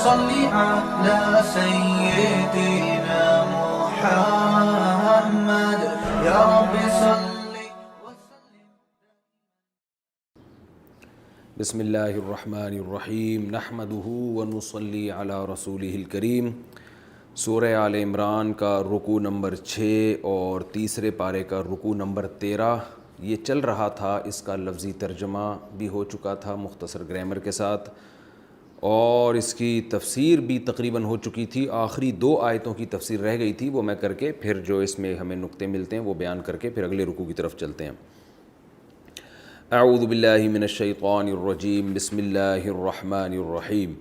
صل على سيدنا محمد يا رب صل وسلم. بسم اللہ الرحمن الرحیم نحمدہ ونصلی علی رسولہ الکریم. سورہ آل عمران کا رکوع نمبر 6 اور تیسرے پارے کا رکوع نمبر 13 یہ چل رہا تھا. اس کا لفظی ترجمہ بھی ہو چکا تھا مختصر گرامر کے ساتھ، اور اس کی تفسیر بھی تقریباً ہو چکی تھی. آخری 2 آیتوں کی تفسیر رہ گئی تھی، وہ میں کر کے پھر جو اس میں ہمیں نقطے ملتے ہیں وہ بیان کر کے پھر اگلے رکوع کی طرف چلتے ہیں. اعوذ باللہ من الشیطان الرجیم. بسم اللہ الرحمن الرحیم.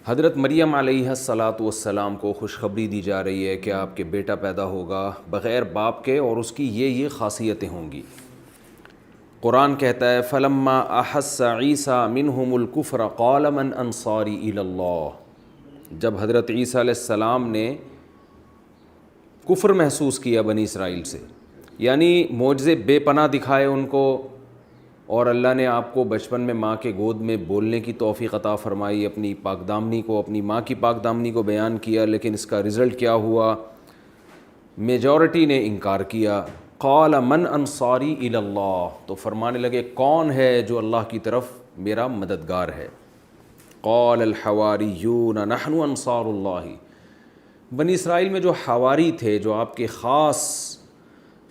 حضرت مریم علیہ السلام کو خوشخبری دی جا رہی ہے کہ آپ کے بیٹا پیدا ہوگا بغیر باپ کے، اور اس کی یہ خاصیتیں ہوں گی. قرآن کہتا ہے فلما احس عیسیٰ منہم الکفر قال من انصاری الی اللہ. جب حضرت عیسیٰ علیہ السلام نے کفر محسوس کیا بنی اسرائیل سے، یعنی معجزے بے پناہ دکھائے ان کو، اور اللہ نے آپ کو بچپن میں ماں کے گود میں بولنے کی توفیق عطا فرمائی، اپنی پاک دامنی کو، اپنی ماں کی پاک دامنی کو بیان کیا، لیکن اس کا رزلٹ کیا ہوا؟ میجورٹی نے انکار کیا. قال من انصاری الی اللہ، تو فرمانے لگے کون ہے جو اللہ کی طرف میرا مددگار ہے. قال الحواریون نحن انصار اللہ. بنی اسرائیل میں جو حواری تھے، جو آپ کے خاص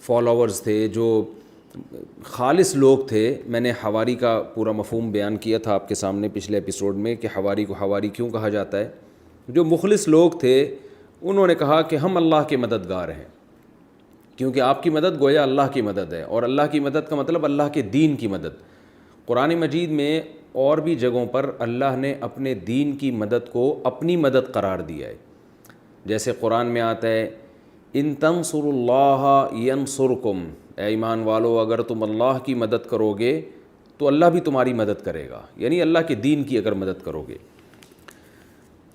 فالوورز تھے، جو خالص لوگ تھے، میں نے حواری کا پورا مفہوم بیان کیا تھا آپ کے سامنے پچھلے ایپیسوڈ میں کہ حواری کو حواری کیوں کہا جاتا ہے. جو مخلص لوگ تھے انہوں نے کہا کہ ہم اللہ کے مددگار ہیں، کیونکہ آپ کی مدد گویا اللہ کی مدد ہے، اور اللہ کی مدد کا مطلب اللہ کے دین کی مدد. قرآن مجید میں اور بھی جگہوں پر اللہ نے اپنے دین کی مدد کو اپنی مدد قرار دیا ہے. جیسے قرآن میں آتا ہے ان تنصروا اللہ ینصرکم، اے ایمان والو اگر تم اللہ کی مدد کرو گے تو اللہ بھی تمہاری مدد کرے گا، یعنی اللہ کے دین کی اگر مدد کرو گے.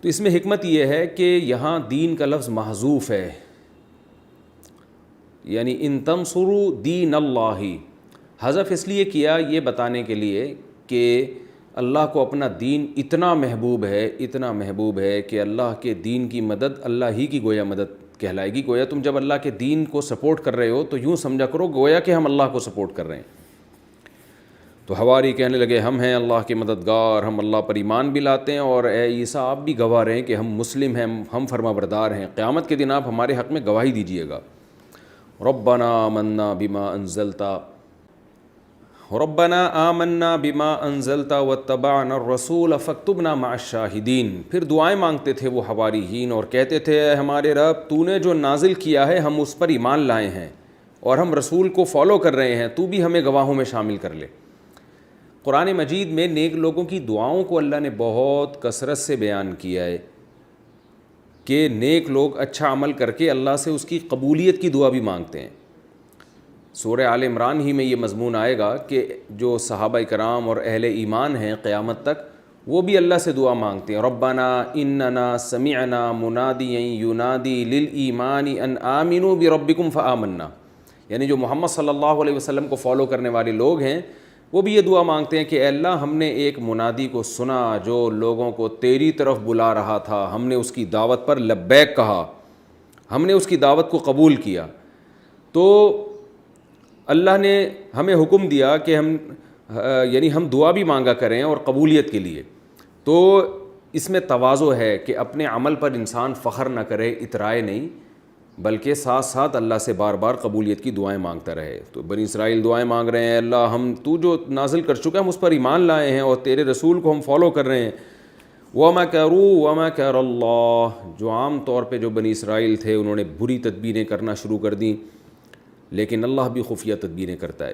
تو اس میں حکمت یہ ہے کہ یہاں دین کا لفظ محذوف ہے، یعنی ان تنصروا دین اللہ. حذف اس لیے کیا یہ بتانے کے لیے کہ اللہ کو اپنا دین اتنا محبوب ہے کہ اللہ کے دین کی مدد اللہ ہی کی گویا مدد کہلائے گی. گویا تم جب اللہ کے دین کو سپورٹ کر رہے ہو تو یوں سمجھا کرو گویا کہ ہم اللہ کو سپورٹ کر رہے ہیں. تو حواری کہنے لگے ہم ہیں اللہ کے مددگار، ہم اللہ پر ایمان بھی لاتے ہیں، اور اے عیسیٰ آپ بھی گواہ رہیں کہ ہم مسلم ہیں، ہم فرما بردار ہیں. قیامت کے دن آپ ہمارے حق میں گواہی دیجیے گا. ربنا آمنا بما انزلت واتبعنا الرسول فاکتبنا مع الشاہدین. پھر دعائیں مانگتے تھے وہ حواریین اور کہتے تھے اے ہمارے رب تو نے جو نازل کیا ہے ہم اس پر ایمان لائے ہیں اور ہم رسول کو فالو کر رہے ہیں، تو بھی ہمیں گواہوں میں شامل کر لے. قرآن مجید میں نیک لوگوں کی دعاؤں کو اللہ نے بہت کثرت سے بیان کیا ہے کہ نیک لوگ اچھا عمل کر کے اللہ سے اس کی قبولیت کی دعا بھی مانگتے ہیں. سورہ آل عمران ہی میں یہ مضمون آئے گا کہ جو صحابہ کرام اور اہل ایمان ہیں قیامت تک وہ بھی اللہ سے دعا مانگتے ہیں. ربنا اننا سمعنا منادیا ینادی للایمان ان آمنوا بربکم فآمنا، یعنی جو محمد صلی اللہ علیہ وسلم کو فالو کرنے والے لوگ ہیں وہ بھی یہ دعا مانگتے ہیں کہ اے اللہ ہم نے ایک منادی کو سنا جو لوگوں کو تیری طرف بلا رہا تھا، ہم نے اس کی دعوت پر لبیک کہا، ہم نے اس کی دعوت کو قبول کیا. تو اللہ نے ہمیں حکم دیا کہ ہم دعا بھی مانگا کریں اور قبولیت کے لیے. تو اس میں تواضع ہے کہ اپنے عمل پر انسان فخر نہ کرے، اترائے نہیں، بلکہ ساتھ ساتھ اللہ سے بار بار قبولیت کی دعائیں مانگتا رہے. تو بنی اسرائیل دعائیں مانگ رہے ہیں اللہ تو جو نازل کر چکا ہے ہم اس پر ایمان لائے ہیں اور تیرے رسول کو ہم فالو کر رہے ہیں. وَمَكَرُوا وَمَكَرَ اللَّهُ. جو عام طور پہ جو بنی اسرائیل تھے انہوں نے بری تدبیریں کرنا شروع کر دیں، لیکن اللہ بھی خفیہ تدبیریں کرتا ہے.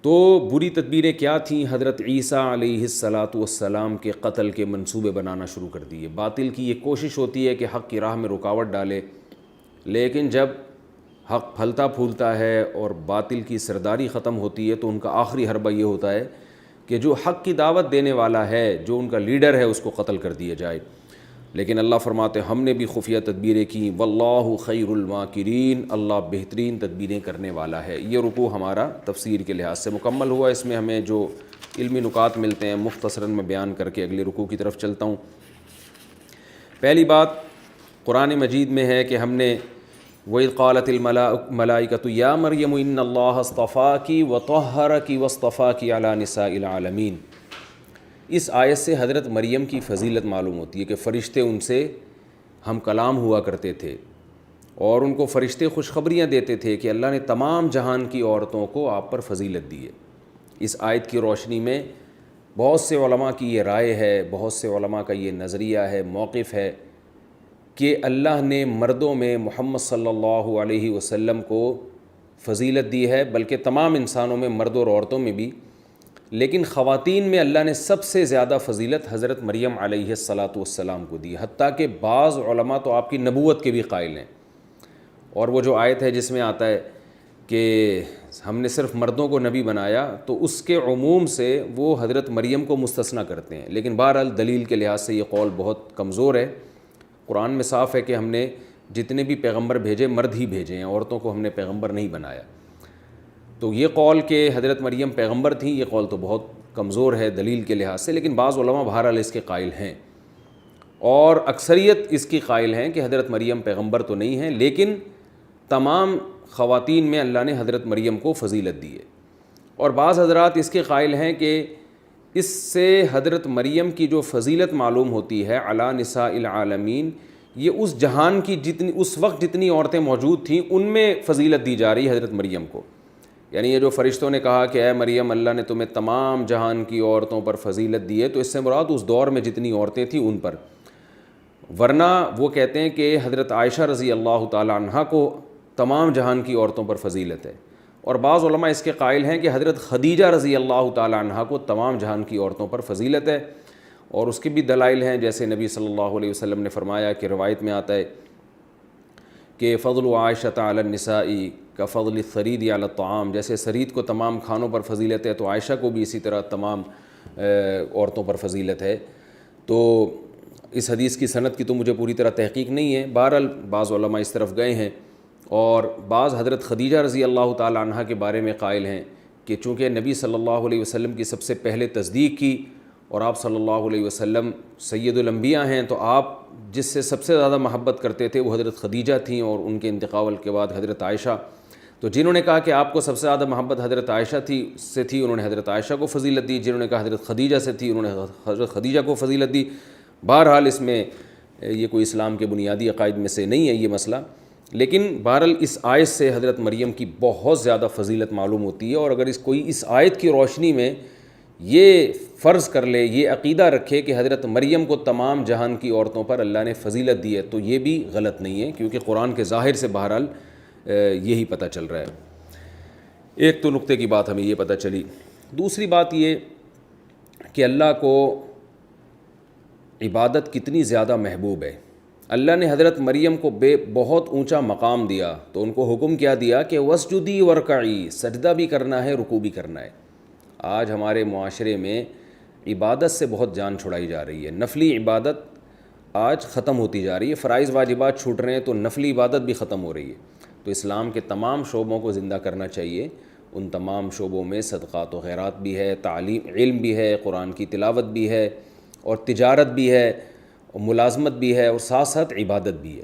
تو بری تدبیریں کیا تھیں؟ حضرت عیسیٰ علیہ السلام کے قتل کے منصوبے بنانا شروع کر دیے. باطل کی یہ کوشش ہوتی ہے کہ حق کی راہ میں رکاوٹ ڈالے، لیکن جب حق پھلتا پھولتا ہے اور باطل کی سرداری ختم ہوتی ہے تو ان کا آخری حربہ یہ ہوتا ہے کہ جو حق کی دعوت دینے والا ہے، جو ان کا لیڈر ہے، اس کو قتل کر دیا جائے. لیکن اللہ فرماتے ہم نے بھی خفیہ تدبیریں کیں، واللہ خیر الماکرین، اللہ بہترین تدبیریں کرنے والا ہے۔ یہ رکوع ہمارا تفسیر کے لحاظ سے مکمل ہوا۔ اس میں ہمیں جو علمی نکات ملتے ہیں مختصراً میں بیان کر کے اگلے رکوع کی طرف چلتا ہوں۔ پہلی بات قرآن مجید میں ہے کہ ہم نے وَإِذْ قَالَتِ الْمَلَائِكَةُ يَا مَرْيَمُ إِنَّ اللَّهَ اصْطَفَاكِ وَطَهَّرَكِ وَاصْطَفَاكِ عَلَى نِسَاءِ الْعَالَمِينَ۔ اس آیت سے حضرت مریم کی فضیلت معلوم ہوتی ہے کہ فرشتے ان سے ہم کلام ہوا کرتے تھے اور ان کو فرشتے خوشخبریاں دیتے تھے کہ اللہ نے تمام جہان کی عورتوں کو آپ پر فضیلت دی ہے۔ اس آیت کی روشنی میں بہت سے علماء کی یہ رائے ہے، بہت سے علماء کا یہ نظریہ ہے، موقف ہے کہ اللہ نے مردوں میں محمد صلی اللہ علیہ وسلم کو فضیلت دی ہے، بلکہ تمام انسانوں میں، مردوں اور عورتوں میں بھی، لیکن خواتین میں اللہ نے سب سے زیادہ فضیلت حضرت مریم علیہ السلام کو دی، حتیٰ کہ بعض علماء تو آپ کی نبوت کے بھی قائل ہیں۔ اور وہ جو آیت ہے جس میں آتا ہے کہ ہم نے صرف مردوں کو نبی بنایا، تو اس کے عموم سے وہ حضرت مریم کو مستثنیٰ کرتے ہیں، لیکن بہرحال دلیل کے لحاظ سے یہ قول بہت کمزور ہے۔ قرآن میں صاف ہے کہ ہم نے جتنے بھی پیغمبر بھیجے مرد ہی بھیجے ہیں، عورتوں کو ہم نے پیغمبر نہیں بنایا۔ تو یہ قول کہ حضرت مریم پیغمبر تھیں، یہ قول تو بہت کمزور ہے دلیل کے لحاظ سے، لیکن بعض علماء بہرحال اس کے قائل ہیں، اور اکثریت اس کی قائل ہیں کہ حضرت مریم پیغمبر تو نہیں ہیں، لیکن تمام خواتین میں اللہ نے حضرت مریم کو فضیلت دی ہے۔ اور بعض حضرات اس کے قائل ہیں کہ اس سے حضرت مریم کی جو فضیلت معلوم ہوتی ہے علی نساء العالمین، یہ اس جہان کی اس وقت جتنی عورتیں موجود تھیں ان میں فضیلت دی جا رہی ہے حضرت مریم کو۔ یعنی یہ جو فرشتوں نے کہا کہ اے مریم اللہ نے تمہیں تمام جہان کی عورتوں پر فضیلت دی ہے، تو اس سے مراد اس دور میں جتنی عورتیں تھیں ان پر، ورنہ وہ کہتے ہیں کہ حضرت عائشہ رضی اللہ تعالی عنہا کو تمام جہان کی عورتوں پر فضیلت ہے۔ اور بعض علماء اس کے قائل ہیں کہ حضرت خدیجہ رضی اللہ تعالی عنہا کو تمام جہان کی عورتوں پر فضیلت ہے، اور اس کے بھی دلائل ہیں، جیسے نبی صلی اللہ علیہ وسلم نے فرمایا کہ روایت میں آتا ہے کہ فضل عائشۃ علی النساء کفضل الثرید علی الطعام، جیسے سرید کو تمام کھانوں پر فضیلت ہے تو عائشہ کو بھی اسی طرح تمام عورتوں پر فضیلت ہے۔ تو اس حدیث کی سند کی تو مجھے پوری طرح تحقیق نہیں ہے، بہرحال بعض علماء اس طرف گئے ہیں، اور بعض حضرت خدیجہ رضی اللہ تعالی عنہا کے بارے میں قائل ہیں کہ چونکہ نبی صلی اللہ علیہ وسلم کی سب سے پہلے تصدیق کی، اور آپ صلی اللہ علیہ وسلم سید الانبیاء ہیں، تو آپ جس سے سب سے زیادہ محبت کرتے تھے وہ حضرت خدیجہ تھیں، اور ان کے انتقال کے بعد حضرت عائشہ۔ تو جنہوں نے کہا کہ آپ کو سب سے زیادہ محبت حضرت عائشہ سے تھی، انہوں نے حضرت عائشہ کو فضیلت دی، جنہوں نے کہا حضرت خدیجہ سے تھی، انہوں نے حضرت خدیجہ کو فضیلت دی۔ بہرحال اس میں یہ کوئی اسلام کے بنیادی عقائد میں سے نہیں ہے یہ مسئلہ، لیکن بہرحال اس آیت سے حضرت مریم کی بہت زیادہ فضیلت معلوم ہوتی ہے، اور اگر کوئی اس آیت کی روشنی میں یہ فرض کر لے، یہ عقیدہ رکھے کہ حضرت مریم کو تمام جہان کی عورتوں پر اللہ نے فضیلت دی ہے، تو یہ بھی غلط نہیں ہے، کیونکہ قرآن کے ظاہر سے بہرحال یہی پتہ چل رہا ہے۔ ایک تو نقطے کی بات ہمیں یہ پتہ چلی۔ دوسری بات یہ کہ اللہ کو عبادت کتنی زیادہ محبوب ہے۔ اللہ نے حضرت مریم کو بہت اونچا مقام دیا، تو ان کو حکم کیا دیا کہ وسجدی ورکعی، سجدہ بھی کرنا ہے، رکوع بھی کرنا ہے۔ آج ہمارے معاشرے میں عبادت سے بہت جان چھڑائی جا رہی ہے، نفلی عبادت آج ختم ہوتی جا رہی ہے، فرائض واجبات چھوٹ رہے ہیں تو نفلی عبادت بھی ختم ہو رہی ہے۔ تو اسلام کے تمام شعبوں کو زندہ کرنا چاہیے، ان تمام شعبوں میں صدقات و خیرات بھی ہے، تعلیم علم بھی ہے، قرآن کی تلاوت بھی ہے، اور تجارت بھی ہے، اور ملازمت بھی ہے، اور ساتھ ساتھ عبادت بھی ہے۔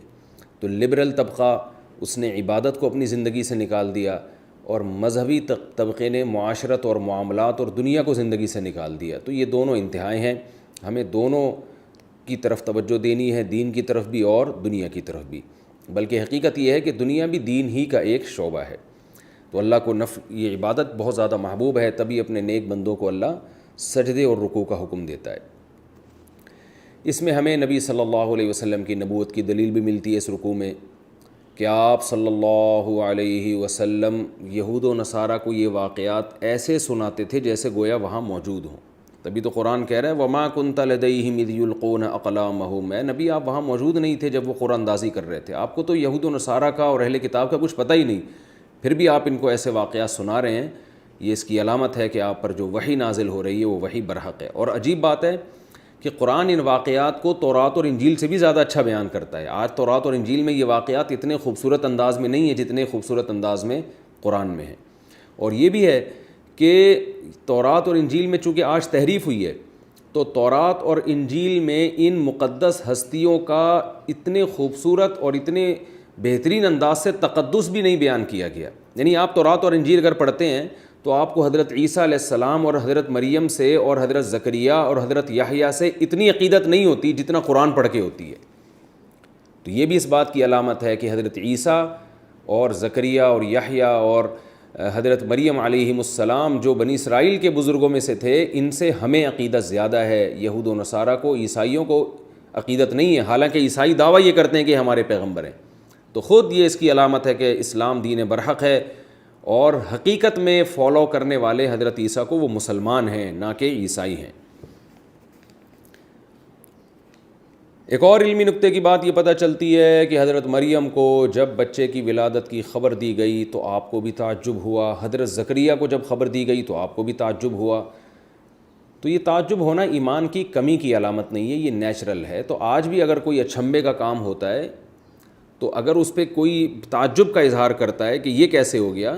تو لبرل طبقہ اس نے عبادت کو اپنی زندگی سے نکال دیا، اور مذہبی طبقے نے معاشرت اور معاملات اور دنیا کو زندگی سے نکال دیا۔ تو یہ دونوں انتہائیں ہیں، ہمیں دونوں کی طرف توجہ دینی ہے، دین کی طرف بھی اور دنیا کی طرف بھی، بلکہ حقیقت یہ ہے کہ دنیا بھی دین ہی کا ایک شعبہ ہے۔ تو اللہ کو یہ عبادت بہت زیادہ محبوب ہے، تبھی اپنے نیک بندوں کو اللہ سجدے اور رکوع کا حکم دیتا ہے۔ اس میں ہمیں نبی صلی اللہ علیہ وسلم کی نبوت کی دلیل بھی ملتی ہے اس رکوع میں، کہ آپ صلی اللہ علیہ وسلم یہود و نصارہ کو یہ واقعات ایسے سناتے تھے جیسے گویا وہاں موجود ہوں۔ تبھی تو قرآن کہہ رہا ہے وَمَا كُنْتَ لَدَيْهِمْ إِذْ يُلْقُونَ أَقْلَامَهُمْ، اے نبی آپ وہاں موجود نہیں تھے جب وہ قرآن اندازی کر رہے تھے، آپ کو تو یہود و نصارہ کا اور اہل کتاب کا کچھ پتہ ہی نہیں، پھر بھی آپ ان کو ایسے واقعات سنا رہے ہیں۔ یہ اس کی علامت ہے کہ آپ پر جو وحی نازل ہو رہی ہے وہ وحی برحق ہے۔ اور عجیب بات ہے کہ قرآن ان واقعات کو تورات اور انجیل سے بھی زیادہ اچھا بیان کرتا ہے. آج تورات اور انجیل میں یہ واقعات اتنے خوبصورت انداز میں نہیں ہیں جتنے خوبصورت انداز میں قرآن میں ہیں. اور یہ بھی ہے کہ تورات اور انجیل میں چونکہ آج تحریف ہوئی ہے تو تورات اور انجیل میں ان مقدس ہستیوں کا اتنے خوبصورت اور اتنے بہترین انداز سے تقدس بھی نہیں بیان کیا گیا. یعنی آپ تورات اور انجیل اگر پڑھتے ہیں تو آپ کو حضرت عیسیٰ علیہ السلام اور حضرت مریم سے اور حضرت زکریا اور حضرت یحییٰ سے اتنی عقیدت نہیں ہوتی جتنا قرآن پڑھ کے ہوتی ہے. تو یہ بھی اس بات کی علامت ہے کہ حضرت عیسیٰ اور زکریا اور یحییٰ اور حضرت مریم علیہم السلام جو بنی اسرائیل کے بزرگوں میں سے تھے ان سے ہمیں عقیدت زیادہ ہے. یہود و نصارہ کو، عیسائیوں کو عقیدت نہیں ہے، حالانکہ عیسائی دعویٰ یہ کرتے ہیں کہ ہمارے پیغمبر ہیں. تو خود یہ اس کی علامت ہے کہ اسلام دین برحق ہے اور حقیقت میں فالو کرنے والے حضرت عیسیٰ کو وہ مسلمان ہیں نہ کہ عیسائی ہیں. ایک اور علمی نکتے کی بات یہ پتہ چلتی ہے کہ حضرت مریم کو جب بچے کی ولادت کی خبر دی گئی تو آپ کو بھی تعجب ہوا، حضرت زکریا کو جب خبر دی گئی تو آپ کو بھی تعجب ہوا. تو یہ تعجب ہونا ایمان کی کمی کی علامت نہیں ہے، یہ نیچرل ہے. تو آج بھی اگر کوئی اچھمبے کا کام ہوتا ہے تو اگر اس پہ کوئی تعجب کا اظہار کرتا ہے کہ یہ کیسے ہو گیا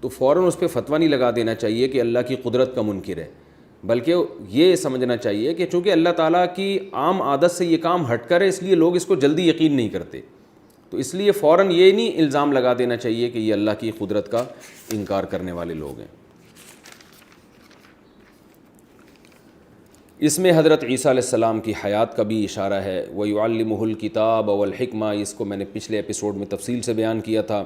تو فوراً اس پہ فتویٰ نہیں لگا دینا چاہیے کہ اللہ کی قدرت کا منکر ہے، بلکہ یہ سمجھنا چاہیے کہ چونکہ اللہ تعالیٰ کی عام عادت سے یہ کام ہٹ کر ہے اس لیے لوگ اس کو جلدی یقین نہیں کرتے. تو اس لیے فوراً یہ نہیں الزام لگا دینا چاہیے کہ یہ اللہ کی قدرت کا انکار کرنے والے لوگ ہیں. اس میں حضرت عیسیٰ علیہ السلام کی حیات کا بھی اشارہ ہے. وَيُعَلِّمُهُ الْكِتَابَ وَالْحِكْمَةَ، اس کو میں نے پچھلے ایپیسوڈ میں تفصیل سے بیان کیا تھا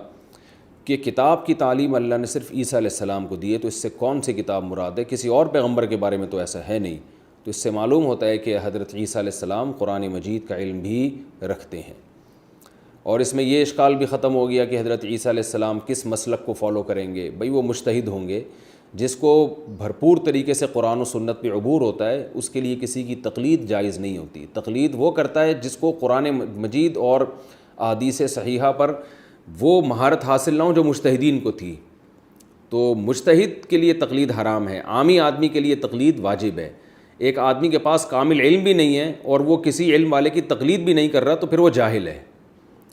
کہ کتاب کی تعلیم اللہ نے صرف عیسیٰ علیہ السلام کو دی ہے. تو اس سے کون سی کتاب مراد ہے؟ کسی اور پیغمبر کے بارے میں تو ایسا ہے نہیں. تو اس سے معلوم ہوتا ہے کہ حضرت عیسیٰ علیہ السلام قرآن مجید کا علم بھی رکھتے ہیں. اور اس میں یہ اشکال بھی ختم ہو گیا کہ حضرت عیسیٰ علیہ السلام کس مسلک کو فالو کریں گے. بھئی وہ مجتہد ہوں گے، جس کو بھرپور طریقے سے قرآن و سنت پہ عبور ہوتا ہے اس کے لیے کسی کی تقلید جائز نہیں ہوتی. تقلید وہ کرتا ہے جس کو قرآن مجید اور احادیث صحیحہ پر وہ مہارت حاصل نہ ہو جو مجتہدین کو تھی. تو مجتہد کے لیے تقلید حرام ہے، عامی آدمی کے لیے تقلید واجب ہے. ایک آدمی کے پاس کامل علم بھی نہیں ہے اور وہ کسی علم والے کی تقلید بھی نہیں کر رہا تو پھر وہ جاہل ہے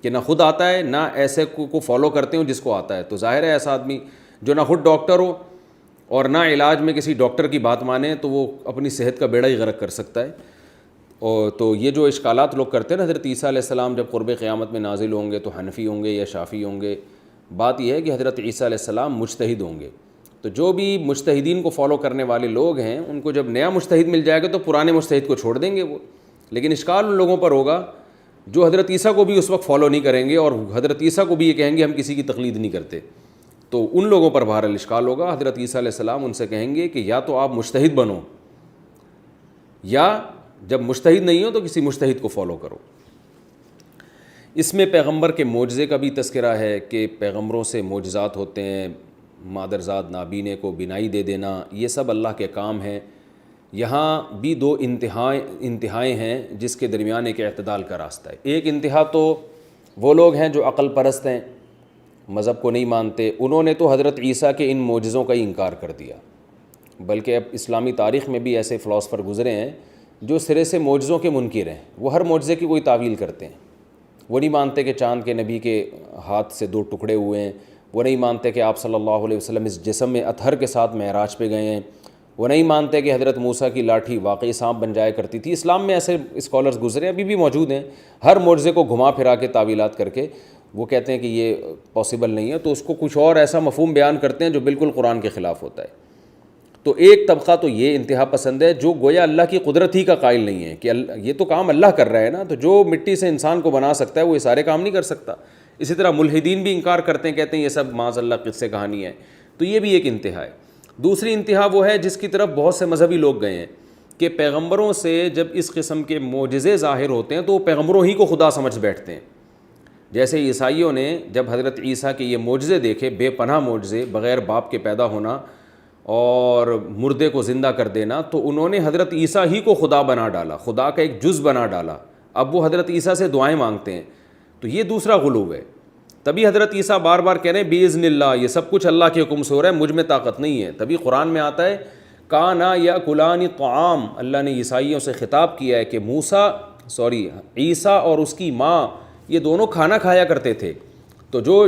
کہ نہ خود آتا ہے نہ ایسے کو فالو کرتے ہوں جس کو آتا ہے. تو ظاہر ہے ایسا آدمی جو نہ خود ڈاکٹر ہو اور نہ علاج میں کسی ڈاکٹر کی بات مانے تو وہ اپنی صحت کا بیڑا ہی غرق کر سکتا ہے. اور تو یہ جو اشکالات لوگ کرتے ہیں نا، حضرت عیسیٰ علیہ السلام جب قرب قیامت میں نازل ہوں گے تو حنفی ہوں گے یا شافعی ہوں گے. بات یہ ہے کہ حضرت عیسیٰ علیہ السلام مجتہد ہوں گے. تو جو بھی مجتہدین کو فالو کرنے والے لوگ ہیں ان کو جب نیا مجتہد مل جائے گا تو پرانے مجتہد کو چھوڑ دیں گے وہ. لیکن اشکال ان لوگوں پر ہوگا جو حضرت عیسیٰ کو بھی اس وقت فالو نہیں کریں گے اور حضرت عیسیٰ کو بھی یہ کہیں گے ہم کسی کی تقلید نہیں کرتے. تو ان لوگوں پر بہرحال اشکال ہوگا. حضرت عیسیٰ علیہ السلام ان سے کہیں گے کہ یا تو آپ مجتہد بنو یا جب مجتہد نہیں ہو تو کسی مجتہد کو فالو کرو. اس میں پیغمبر کے معجزے کا بھی تذکرہ ہے کہ پیغمبروں سے معجزات ہوتے ہیں، مادرزاد نابینے کو بینائی دے دینا، یہ سب اللہ کے کام ہیں. یہاں بھی دو انتہائیں ہیں جس کے درمیان ایک اعتدال کا راستہ ہے. ایک انتہا تو وہ لوگ ہیں جو عقل پرست ہیں، مذہب کو نہیں مانتے. انہوں نے تو حضرت عیسیٰ کے ان معجزوں کا ہی انکار کر دیا. بلکہ اب اسلامی تاریخ میں بھی ایسے فلاسفر گزرے ہیں جو سرے سے معجزوں کے منکر ہیں. وہ ہر معجزے کی کوئی تعویل کرتے ہیں. وہ نہیں مانتے کہ چاند کے نبی کے ہاتھ سے دو ٹکڑے ہوئے ہیں. وہ نہیں مانتے کہ آپ صلی اللہ علیہ وسلم اس جسم میں اطہر کے ساتھ معراج پہ گئے ہیں. وہ نہیں مانتے کہ حضرت موسیٰ کی لاٹھی واقعی سانپ بن جایا کرتی تھی. اسلام میں ایسے اسکالرز گزرے ہیں، ابھی بھی موجود ہیں. ہر معجزے کو گھما پھرا کے تعویلات کر کے وہ کہتے ہیں کہ یہ پاسبل نہیں ہے، تو اس کو کچھ اور ایسا مفہوم بیان کرتے ہیں جو بالکل قرآن کے خلاف ہوتا ہے. تو ایک طبقہ تو یہ انتہا پسند ہے جو گویا اللہ کی قدرت ہی کا قائل نہیں ہے کہ یہ تو کام اللہ کر رہا ہے نا، تو جو مٹی سے انسان کو بنا سکتا ہے وہ یہ سارے کام نہیں کر سکتا. اسی طرح ملحدین بھی انکار کرتے ہیں، کہتے ہیں یہ سب معاذ اللہ قصے کہانی ہے. تو یہ بھی ایک انتہا ہے. دوسری انتہا وہ ہے جس کی طرف بہت سے مذہبی لوگ گئے ہیں کہ پیغمبروں سے جب اس قسم کے معجزے ظاہر ہوتے ہیں تو وہ پیغمبروں ہی کو خدا سمجھ بیٹھتے ہیں. جیسے عیسائیوں نے جب حضرت عیسیٰ کے یہ معجزے دیکھے، بے پناہ معجزے، بغیر باپ کے پیدا ہونا اور مردے کو زندہ کر دینا، تو انہوں نے حضرت عیسیٰ ہی کو خدا بنا ڈالا، خدا کا ایک جز بنا ڈالا. اب وہ حضرت عیسیٰ سے دعائیں مانگتے ہیں. تو یہ دوسرا غلو ہے. تبھی حضرت عیسیٰ بار بار کہہ رہے ہیں بِإِذْنِ اللہ، یہ سب کچھ اللہ کے حکم سے ہو رہا ہے، مجھ میں طاقت نہیں ہے. تبھی قرآن میں آتا ہے کانا یاکلان طعام، اللہ نے عیسائیوں سے خطاب کیا ہے کہ عیسیٰ اور اس کی ماں یہ دونوں کھانا کھایا کرتے تھے. تو جو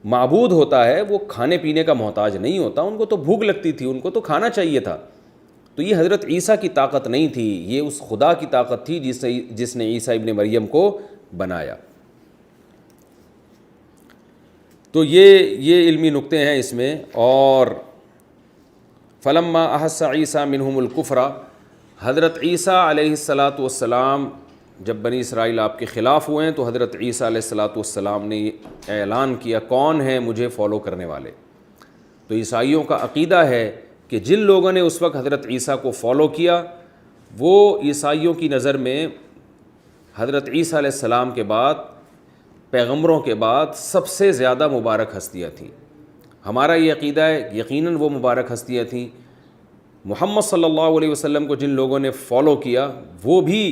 معبود ہوتا ہے وہ کھانے پینے کا محتاج نہیں ہوتا، ان کو تو بھوک لگتی تھی، ان کو تو کھانا چاہیے تھا. تو یہ حضرت عیسیٰ کی طاقت نہیں تھی، یہ اس خدا کی طاقت تھی جس نے عیسیٰ ابن مریم کو بنایا. تو یہ علمی نقطے ہیں اس میں. اور فلما احس عیسیٰ منہم الکفر، حضرت عیسیٰ علیہ الصلاۃ والسلام جب بنی اسرائیل آپ کے خلاف ہوئے ہیں تو حضرت عیسیٰ علیہ الصلاۃ والسلام نے اعلان کیا کون ہیں مجھے فالو کرنے والے. تو عیسائیوں کا عقیدہ ہے کہ جن لوگوں نے اس وقت حضرت عیسیٰ کو فالو کیا وہ عیسائیوں کی نظر میں حضرت عیسیٰ علیہ السلام کے بعد، پیغمبروں کے بعد سب سے زیادہ مبارک ہستیاں تھیں. ہمارا یہ عقیدہ ہے یقیناً وہ مبارک ہستیاں تھیں. محمد صلی اللہ علیہ وسلم کو جن لوگوں نے فالو کیا وہ بھی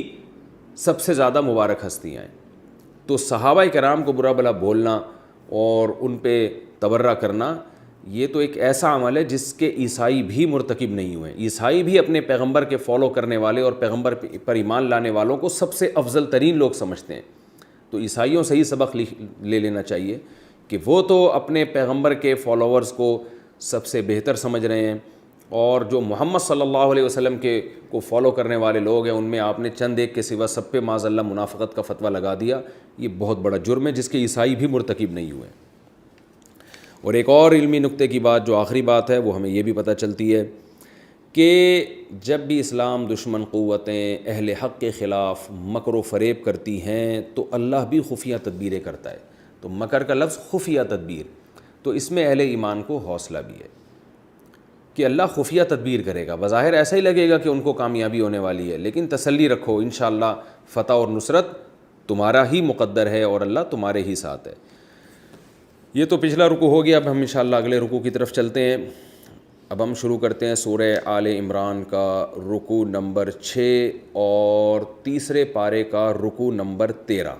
سب سے زیادہ مبارک ہستیاں ہیں. تو صحابہ کرام کو برا بھلا بولنا اور ان پہ تبرہ کرنا یہ تو ایک ایسا عمل ہے جس کے عیسائی بھی مرتکب نہیں ہوئے. عیسائی بھی اپنے پیغمبر کے فالو کرنے والے اور پیغمبر پر ایمان لانے والوں کو سب سے افضل ترین لوگ سمجھتے ہیں. تو عیسائیوں سے ہی سبق لے لینا چاہیے کہ وہ تو اپنے پیغمبر کے فالوورز کو سب سے بہتر سمجھ رہے ہیں، اور جو محمد صلی اللہ علیہ وسلم کو فالو کرنے والے لوگ ہیں ان میں آپ نے چند ایک کے سوا سب پہ معاذ اللہ منافقت کا فتویٰ لگا دیا. یہ بہت بڑا جرم ہے جس کے عیسائی بھی مرتکب نہیں ہوئے. اور ایک اور علمی نقطے کی بات جو آخری بات ہے وہ ہمیں یہ بھی پتہ چلتی ہے کہ جب بھی اسلام دشمن قوتیں اہل حق کے خلاف مکر و فریب کرتی ہیں تو اللہ بھی خفیہ تدبیریں کرتا ہے. تو مکر کا لفظ خفیہ تدبیر، تو اس میں اہل ایمان کو حوصلہ بھی ہے کہ اللہ خفیہ تدبیر کرے گا. بظاہر ایسا ہی لگے گا کہ ان کو کامیابی ہونے والی ہے، لیکن تسلی رکھو انشاءاللہ فتح اور نصرت تمہارا ہی مقدر ہے اور اللہ تمہارے ہی ساتھ ہے. یہ تو پچھلا رکوع ہو گیا. اب ہم انشاءاللہ اگلے رکوع کی طرف چلتے ہیں. اب ہم شروع کرتے ہیں سورہ آل عمران کا رکوع نمبر 6 اور تیسرے پارے کا رکوع نمبر 13.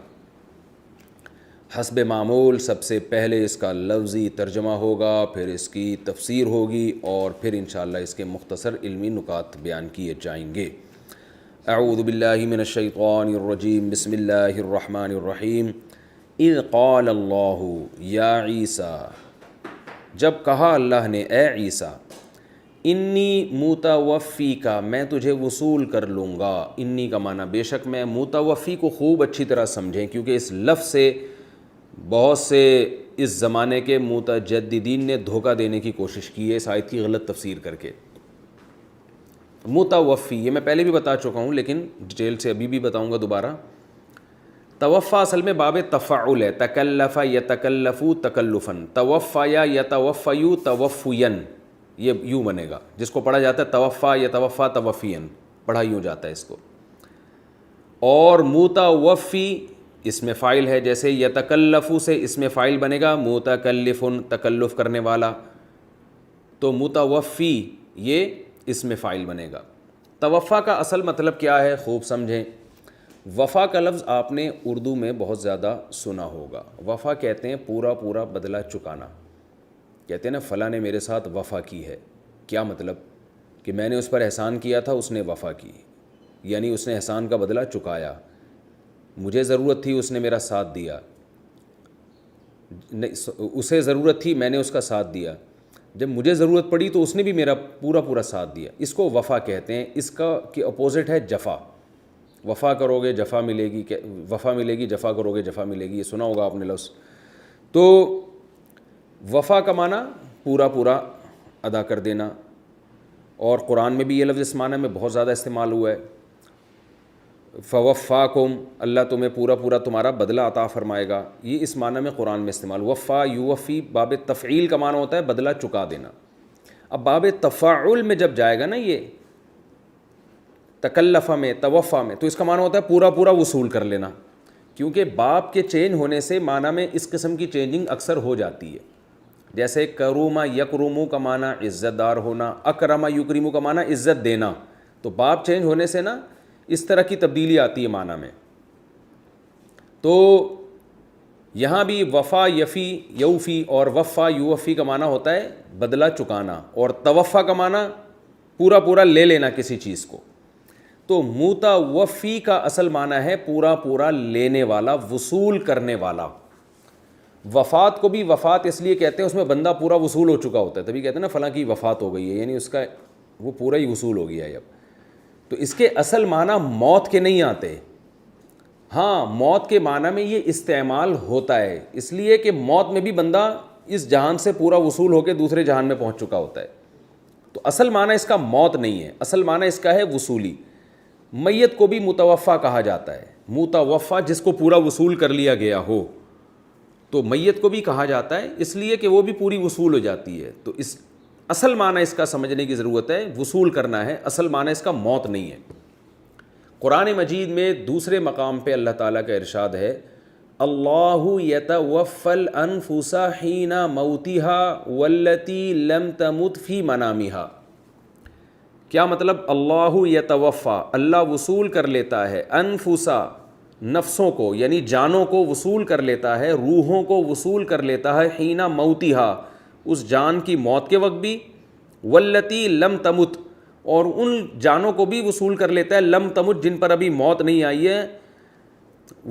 حسب معمول سب سے پہلے اس کا لفظی ترجمہ ہوگا، پھر اس کی تفسیر ہوگی اور پھر انشاءاللہ اس کے مختصر علمی نکات بیان کیے جائیں گے. اعوذ باللہ من الشیطان الرجیم، بسم اللہ الرحمن الرحیم. اذ قال اللہ یا عیسیٰ، جب کہا اللہ نے اے عیسیٰ، انی متوفی کا، میں تجھے وصول کر لوں گا. انی کا معنی بے شک میں. متوفی کو خوب اچھی طرح سمجھیں کیونکہ اس لفظ سے بہت سے اس زمانے کے متجددین نے دھوکہ دینے کی کوشش کی ہے اس آیت کی غلط تفسیر کر کے. متوفی یہ میں پہلے بھی بتا چکا ہوں لیکن ڈیٹیل سے ابھی بھی بتاؤں گا دوبارہ. توفا اصل میں باب تفعل ہے، تکلف یتکلفو تکلفن، توفا یا یتوفیو توفین، یہ یوں بنے گا. جس کو پڑھا جاتا ہے توفا یتوفا توفین پڑھا یوں جاتا ہے اس کو. اور متوفی اس میں فاعل ہے، جیسے یتکلفو سے اس میں فاعل بنے گا متکلفن، تکلف کرنے والا. تو متوفی یہ اس میں فاعل بنے گا. توفا کا اصل مطلب کیا ہے خوب سمجھیں. وفا کا لفظ آپ نے اردو میں بہت زیادہ سنا ہوگا. وفا کہتے ہیں پورا پورا بدلہ چکانا. کہتے ہیں نا فلاں نے میرے ساتھ وفا کی ہے. کیا مطلب؟ کہ میں نے اس پر احسان کیا تھا، اس نے وفا کی، یعنی اس نے احسان کا بدلہ چکایا. مجھے ضرورت تھی، اس نے میرا ساتھ دیا. اسے ضرورت تھی، میں نے اس کا ساتھ دیا. جب مجھے ضرورت پڑی تو اس نے بھی میرا پورا پورا ساتھ دیا. اس کو وفا کہتے ہیں. اس کا کہ اپوزٹ ہے جفا. وفا کرو گے جفا ملے گی، وفا ملے گی، جفا کرو گے جفا ملے گی. یہ سنا ہوگا آپ نے لفظ. تو وفا کا معنی پورا پورا ادا کر دینا، اور قرآن میں بھی یہ لفظ اس معنی میں بہت زیادہ استعمال ہوا ہے. فوفاکم، اللہ تمہیں پورا پورا تمہارا بدلہ عطا فرمائے گا. یہ اس معنی میں قرآن میں استعمال. وفا یوفی باب تفعیل کا معنی ہوتا ہے بدلہ چکا دینا. اب باب تفاعل میں جب جائے گا نا یہ تکلفہ میں توفا میں، تو اس کا معنی ہوتا ہے پورا پورا وصول کر لینا. کیونکہ باب کے چینج ہونے سے معنی میں اس قسم کی چینجنگ اکثر ہو جاتی ہے. جیسے کروما یکرمو کا معنی عزت دار ہونا، اکرما یکرمو کا معنی عزت دینا. تو باب چینج ہونے سے نا اس طرح کی تبدیلی آتی ہے معنی میں. تو یہاں بھی وفا یفی یوفی اور وفا یوفی کا معنی ہوتا ہے بدلہ چکانا، اور توفا کا معنی پورا پورا لے لینا کسی چیز کو. تو متوفی کا اصل معنی ہے پورا پورا لینے والا, وصول کرنے والا. وفات کو بھی وفات اس لیے کہتے ہیں اس میں بندہ پورا وصول ہو چکا ہوتا ہے, تبھی کہتے ہیں نا فلاں کی وفات ہو گئی ہے, یعنی اس کا وہ پورا ہی وصول ہو گیا ہے اب. تو اس کے اصل معنی موت کے نہیں آتے. ہاں موت کے معنی میں یہ استعمال ہوتا ہے اس لیے کہ موت میں بھی بندہ اس جہان سے پورا وصول ہو کے دوسرے جہان میں پہنچ چکا ہوتا ہے. تو اصل معنی اس کا موت نہیں ہے, اصل معنی اس کا ہے وصولی. میت کو بھی متوفا کہا جاتا ہے, متوفا جس کو پورا وصول کر لیا گیا ہو. تو میت کو بھی کہا جاتا ہے اس لیے کہ وہ بھی پوری وصول ہو جاتی ہے. تو اس اصل معنی اس کا سمجھنے کی ضرورت ہے, وصول کرنا ہے, اصل معنی اس کا موت نہیں ہے. قرآن مجید میں دوسرے مقام پہ اللہ تعالیٰ کا ارشاد ہے, اللہ یتوفی الانفس حین موتها والتی لم تمت فی منامها. کیا مطلب؟ اللہ یتوفا, اللہ وصول کر لیتا ہے, انفسا نفسوں کو یعنی جانوں کو وصول کر لیتا ہے, روحوں کو وصول کر لیتا ہے, حین موتها اس جان کی موت کے وقت بھی, والتی لم تمت اور ان جانوں کو بھی وصول کر لیتا ہے لم تمت جن پر ابھی موت نہیں آئی ہے,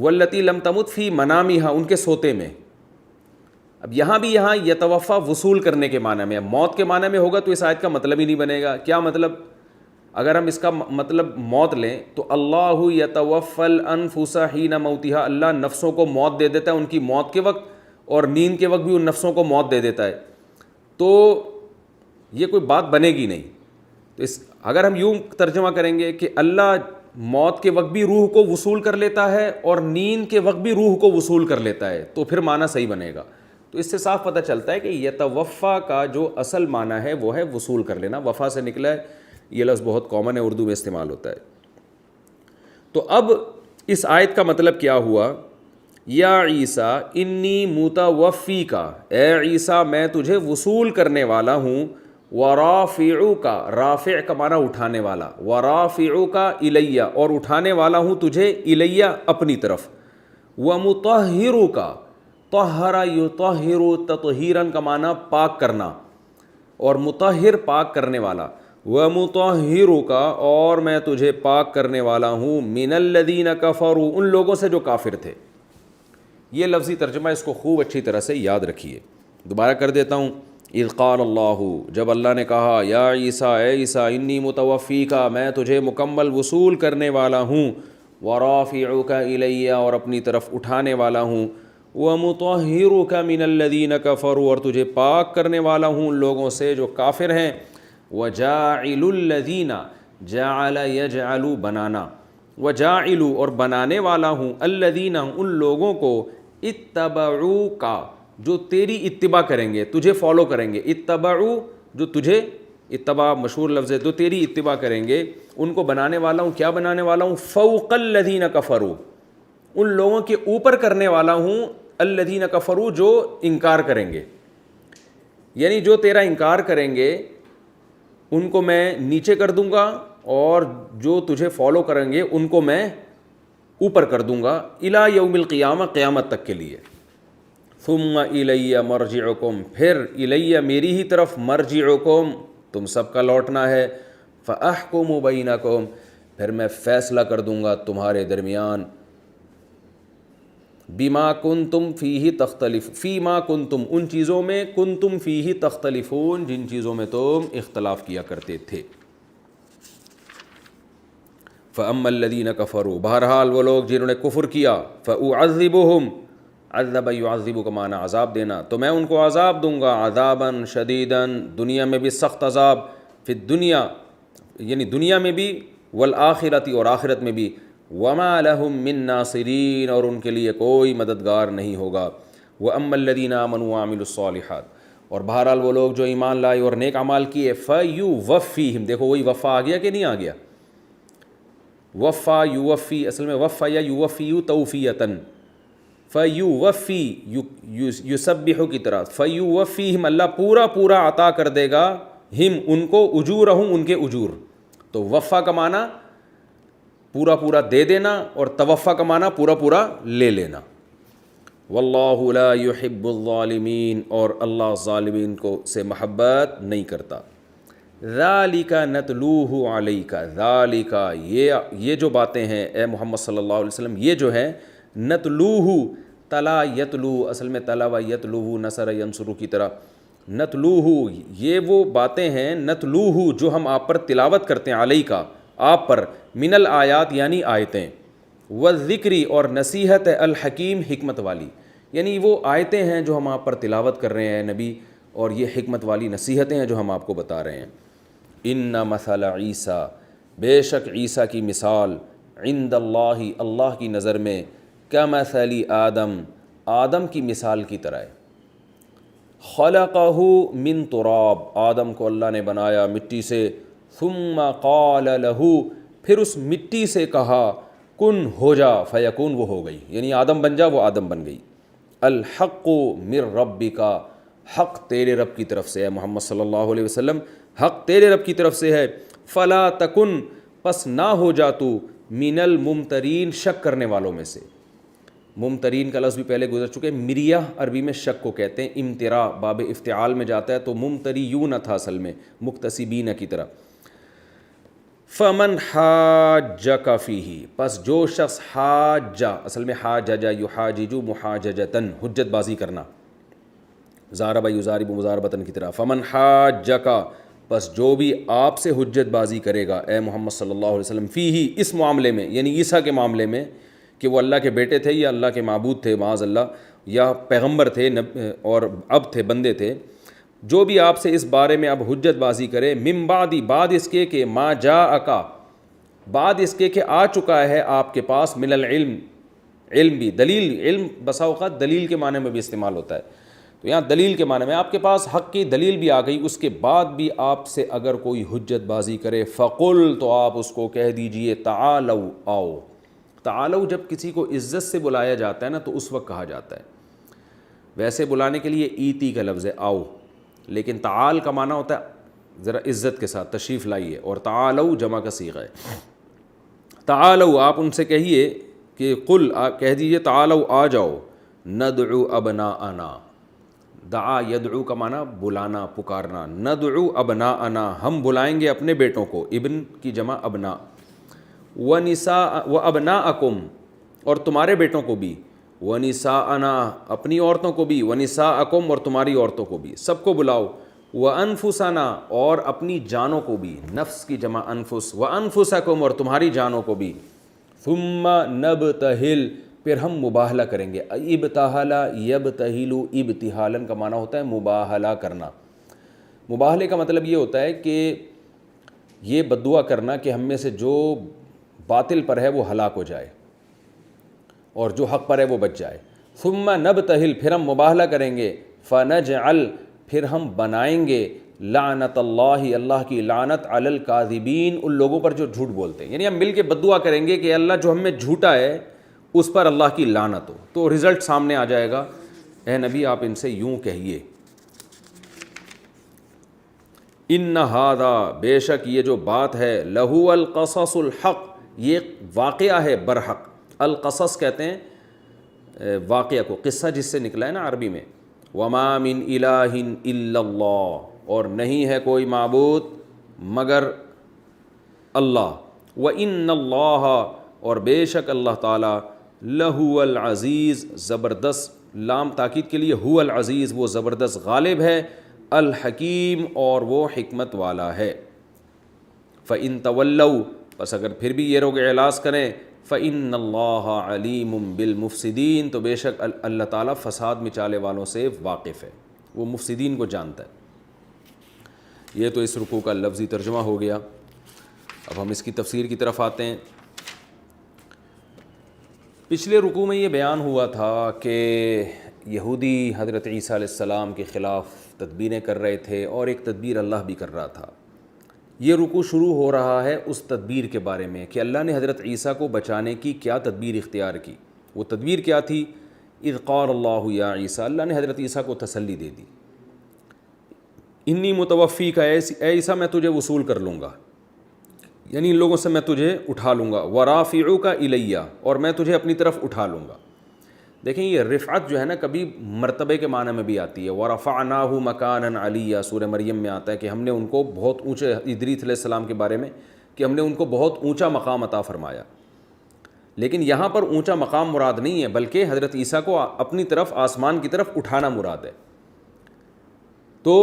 والتی لم تمت فی منامها ان کے سوتے میں. اب یہاں بھی یہاں یتوفا وصول کرنے کے معنی میں, موت کے معنی میں ہوگا تو اس آیت کا مطلب ہی نہیں بنے گا. کیا مطلب؟ اگر ہم اس کا مطلب موت لیں تو اللہ یتوفی الانفس حین موتها, اللہ نفسوں کو موت دے دیتا ہے ان کی موت کے وقت, اور نیند کے وقت بھی ان نفسوں کو موت دے دیتا ہے. تو یہ کوئی بات بنے گی نہیں. تو اگر ہم یوں ترجمہ کریں گے کہ اللہ موت کے وقت بھی روح کو وصول کر لیتا ہے اور نیند کے وقت بھی روح کو وصول کر لیتا ہے, تو پھر معنی صحیح بنے گا. تو اس سے صاف پتہ چلتا ہے کہ یتوفا کا جو اصل معنی ہے وہ ہے وصول کر لینا, وفا سے نکلا ہے. یہ لفظ بہت کامن ہے, اردو میں استعمال ہوتا ہے. تو اب اس آیت کا مطلب کیا ہوا؟ یا عیسیٰ انی متوفیک, اے عیسیٰ میں تجھے وصول کرنے والا ہوں, ورافعک, رافع کا معنی اٹھانے والا, ورافعک الیہ اور اٹھانے والا ہوں تجھے الیہ اپنی طرف, ومطہرک, طہر یطہر تطہیرا کا معنی پاک کرنا, اور مطہر پاک کرنے والا, ومطہرک اور میں تجھے پاک کرنے والا ہوں, من الذین کفروا ان لوگوں سے جو کافر تھے. یہ لفظی ترجمہ اس کو خوب اچھی طرح سے یاد رکھیے. دوبارہ کر دیتا ہوں. اذ قال اللہ, جب اللہ نے کہا, یا عیسیٰ اے عیسیٰ, انی متوفیک میں تجھے مکمل وصول کرنے والا ہوں, ورافعک الی اور اپنی طرف اٹھانے والا ہوں, ومطہرک من الذین کفروا اور تجھے پاک کرنے والا ہوں ان لوگوں سے جو کافر ہیں, وجاعل الذین, جعل یجعل بنانا, وجاعل اور بنانے والا ہوں, الذین ان لوگوں کو, اتبعوک جو تیری اتباع کریں گے, تجھے فالو کریں گے, اتبعو جو تجھے, اتباع مشہور لفظ ہے, جو تیری اتباع کریں گے ان کو بنانے والا ہوں. کیا بنانے والا ہوں؟ فوق الذین کفروا ان لوگوں کے اوپر کرنے والا ہوں, الذین کفروا جو انکار کریں گے, یعنی جو تیرا انکار کریں گے ان کو میں نیچے کر دوں گا, اور جو تجھے فالو کریں گے ان کو میں اوپر کر دوں گا, الی یوم القیامہ قیامت تک کے لیے. ثم الی مرجعکم پھر الی میری ہی طرف, مرجعکم تم سب کا لوٹنا ہے, فاحکم بینکم پھر میں فیصلہ کر دوں گا تمہارے درمیان, بما کنتم فیہ تختلف, فیما کنتم ان چیزوں میں, کنتم فیہ تختلفون جن چیزوں میں تم اختلاف کیا کرتے تھے. فاما الذین کفروا بہرحال وہ لوگ جنہوں نے کفر کیا, فاعذبہم, عذب یعذب کا معنی عذاب دینا, تو میں ان کو عذاب دوں گا, عذابا شدیدا دنیا میں بھی سخت عذاب, فی الدنیا یعنی دنیا میں بھی, والآخرۃ اور آخرت میں بھی, وما لهم من ناصرین اور ان کے لیے کوئی مددگار نہیں ہوگا. واما الذین آمنوا وعملوا الصالحات اور بہرحال وہ لوگ جو ایمان لائے اور نیک اعمال کیے, فیوفیہم, دیکھو وہی وفا آ گیا کہ نہیں آ گیا, وفا یوفی, اصل میں وفا یا یوفی توفیتاً, فیوفی یسبح کی طرح, فیوفیہم اللہ پورا پورا عطا کر دے گا, ہم ان کو, اجورہم ان کے اجور. تو وفا کا معنی پورا پورا دے دینا, اور توفا کا معنی پورا پورا لے لینا. واللہ لا يحب الظالمین اور اللہ ظالمین کو سے محبت نہیں کرتا. ذالک نتلوہ علیک، ذالک یہ جو باتیں ہیں اے محمد صلی اللہ علیہ وسلم، یہ جو ہیں نتلوہ، تلا یتلو، اصل میں تلا و یتلوہ نصر ینصرو کی طرح، نتلوہ یہ وہ باتیں ہیں، نتلوہ جو ہم آپ پر تلاوت کرتے ہیں، علیک آپ پر، من الآیات یعنی آیتیں، والذکری اور نصیحت الحکیم حکمت والی، یعنی وہ آیتیں ہیں جو ہم آپ پر تلاوت کر رہے ہیں نبی، اور یہ حکمت والی نصیحتیں ہیں جو ہم آپ کو بتا رہے ہیں۔ ان مثل عیسیٰ، بے شک عیسیٰ کی مثال، عند اللہ اللہ کی نظر میں، کمثل آدم آدم کی مثال کی طرح ہے۔ خلقہ من تراب، آدم کو اللہ نے بنایا مٹی سے، ثم قال لہ پھر اس مٹی سے کہا کن ہو جا، فیکون وہ ہو گئی، یعنی آدم بن جا، وہ آدم بن گئی۔ الحق من ربک، حق تیرے رب کی طرف سے ہے محمد صلی اللہ علیہ وسلم، حق تیرے رب کی طرف سے ہے، فلا تکن پس نہ ہو جا تو، من الممترین شک کرنے والوں میں سے۔ ممترین کا لفظ بھی پہلے گزر چکے، مریہ عربی میں شک کو کہتے ہیں، امتراء باب افتعال میں جاتا ہے تو ممتریون تھا اصل میں، مکتسبین کی طرح۔ فمن حاجک فیہ، پس جو شخص حاجہ، اصل میں حاجج یحاجج محاججتن، حجت بازی کرنا، ضارب یضارب مضاربتن کی طرح، فمن حاجک پس جو بھی آپ سے حجت بازی کرے گا اے محمد صلی اللہ علیہ وسلم، فیہ اس معاملے میں، یعنی عیسیٰ کے معاملے میں کہ وہ اللہ کے بیٹے تھے یا اللہ کے معبود تھے معاذ اللہ، یا پیغمبر تھے اور اب تھے بندے تھے، جو بھی آپ سے اس بارے میں اب حجت بازی کرے، من بعد بعد اس کے کہ ما جاءک، بعد اس کے کہ آ چکا ہے آپ کے پاس، من العلم علم بھی، دلیل، علم بسا اوقات دلیل کے معنی میں بھی استعمال ہوتا ہے، تو یہاں دلیل کے معنی میں آپ کے پاس حق کی دلیل بھی آ گئی، اس کے بعد بھی آپ سے اگر کوئی حجت بازی کرے، فقل تو آپ اس کو کہہ دیجئے تعالوا آؤ۔ تعالوا جب کسی کو عزت سے بلایا جاتا ہے نا تو اس وقت کہا جاتا ہے، ویسے بلانے کے لیے ایتی کا لفظ ہے آؤ، لیکن تعال کا معنی ہوتا ہے ذرا عزت کے ساتھ تشریف لائیے، اور تعالوا جمع کا صیغہ ہے۔ تعالوا آپ ان سے کہیے کہ قل آپ کہہ دیجئے تعالوا آ جاؤ، ندعو ابناءنا، دعا یدعو کا معنی بلانا پکارنا، ندعو ابناءنا ہم بلائیں گے اپنے بیٹوں کو، ابن کی جمع ابنا، وابناءکم اور تمہارے بیٹوں کو بھی، ونساءنا اپنی عورتوں کو بھی، ونساءکم اور تمہاری عورتوں کو بھی، سب کو بلاؤ، وانفسنا اور اپنی جانوں کو بھی، نفس کی جمع انفس، وانفسکم اور تمہاری جانوں کو بھی، ثم نبتہل پھر ہم مباہلہ کریں گے، ابتہل یبتہل ابتہالن کا معنی ہوتا ہے مباہلہ کرنا، مباہلے کا مطلب یہ ہوتا ہے کہ یہ بددعا کرنا کہ ہم میں سے جو باطل پر ہے وہ ہلاک ہو جائے اور جو حق پر ہے وہ بچ جائے، ثم نبتہل پھر ہم مباہلہ کریں گے، فنجعل پھر ہم بنائیں گے، لعنت اللہ اللہ کی لعنت علی الکاذبین ان لوگوں پر جو جھوٹ بولتے ہیں، یعنی ہم مل کے بددعا کریں گے کہ اللہ جو ہم میں جھوٹا ہے اس پر اللہ کی لعنت ہو، تو رزلٹ سامنے آ جائے گا، اے نبی آپ ان سے یوں کہیے، ان ھذا بے شک یہ جو بات ہے، لہو القصص الحق یہ واقعہ ہے برحق، القصص کہتے ہیں واقعہ کو، قصہ جس سے نکلا ہے نا عربی میں، وما من الہ الا اللہ اور نہیں ہے کوئی معبود مگر اللہ، وان اللہ اور بے شک اللہ تعالی لہو العزیز زبردست، لام تاکید کے لیے، هو العزیز وہ زبردست غالب ہے، الحکیم اور وہ حکمت والا ہے، فَإِن تَوَلَّوْا پس اگر پھر بھی یہ روگ اعلاز کریں، فَإِنَّ اللَّهَ عَلِيمٌ بِالْمُفْسِدِينَ تو بے شک اللہ تعالیٰ فساد مچانے والوں سے واقف ہے، وہ مفسدین کو جانتا ہے۔ یہ تو اس رکوع کا لفظی ترجمہ ہو گیا، اب ہم اس کی تفسیر کی طرف آتے ہیں۔ پچھلے رکوع میں یہ بیان ہوا تھا کہ یہودی حضرت عیسیٰ علیہ السلام کے خلاف تدبیریں کر رہے تھے اور ایک تدبیر اللہ بھی کر رہا تھا۔ یہ رکوع شروع ہو رہا ہے اس تدبیر کے بارے میں کہ اللہ نے حضرت عیسیٰ کو بچانے کی کیا تدبیر اختیار کی، وہ تدبیر کیا تھی، اذ قال اللہ یا عیسیٰ، اللہ نے حضرت عیسیٰ کو تسلی دے دی، انی متوفیک اے عیسیٰ میں تجھے وصول کر لوں گا، یعنی ان لوگوں سے میں تجھے اٹھا لوں گا، ورافعک الیہ اور میں تجھے اپنی طرف اٹھا لوں گا، دیکھیں یہ رفعت جو ہے نا کبھی مرتبے کے معنی میں بھی آتی ہے، وَرَفَعْنَاهُ مَكَانًا عَلِيًّا، سورہ مریم میں آتا ہے کہ ہم نے ان کو بہت اونچے، ادریس علیہ السلام کے بارے میں کہ ہم نے ان کو بہت اونچا مقام عطا فرمایا. لیکن یہاں پر اونچا مقام مراد نہیں ہے، بلکہ حضرت عیسیٰ کو اپنی طرف آسمان کی طرف اٹھانا مراد ہے. تو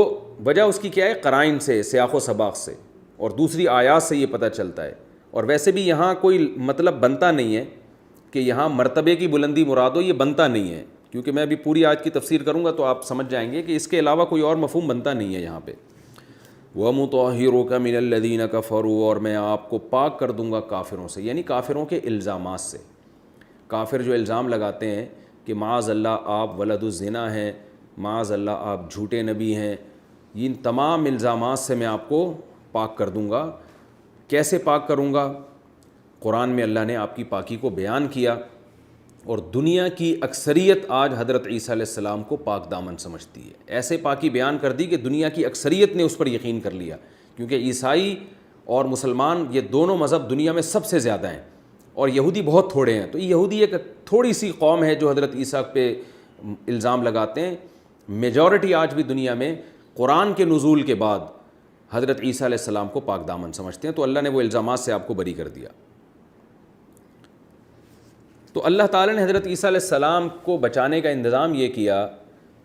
وجہ اس کی کیا ہے؟ قرائن سے، سیاق و سباق سے، اور دوسری آیات سے یہ پتہ چلتا ہے. اور ویسے بھی یہاں کوئی مطلب بنتا نہیں ہے کہ یہاں مرتبے کی بلندی مراد ہو، یہ بنتا نہیں ہے، کیونکہ میں ابھی پوری آیت کی تفسیر کروں گا تو آپ سمجھ جائیں گے کہ اس کے علاوہ کوئی اور مفہوم بنتا نہیں ہے یہاں پہ. وَمُطَهِّرُكَ مِنَ الَّذِينَ كَفَرُوا، اور میں آپ کو پاک کر دوں گا کافروں سے، یعنی کافروں کے الزامات سے. کافر جو الزام لگاتے ہیں کہ معاذ اللہ آپ ولد الزنا ہیں، معاذ اللہ آپ جھوٹے نبی ہیں، ان تمام الزامات سے میں آپ کو پاک کر دوں گا. کیسے پاک کروں گا؟ قرآن میں اللہ نے آپ کی پاکی کو بیان کیا، اور دنیا کی اکثریت آج حضرت عیسیٰ علیہ السلام کو پاک دامن سمجھتی ہے. ایسے پاکی بیان کر دی کہ دنیا کی اکثریت نے اس پر یقین کر لیا، کیونکہ عیسائی اور مسلمان یہ دونوں مذہب دنیا میں سب سے زیادہ ہیں، اور یہودی بہت تھوڑے ہیں. تو یہودی ایک تھوڑی سی قوم ہے جو حضرت عیسیٰ پہ الزام لگاتے ہیں. میجورٹی آج بھی دنیا میں قرآن کے نزول کے بعد حضرت عیسیٰ علیہ السلام کو پاک دامن سمجھتے ہیں. تو اللہ نے وہ الزامات سے آپ کو بری کر دیا. تو اللہ تعالیٰ نے حضرت عیسیٰ علیہ السلام کو بچانے کا انتظام یہ کیا.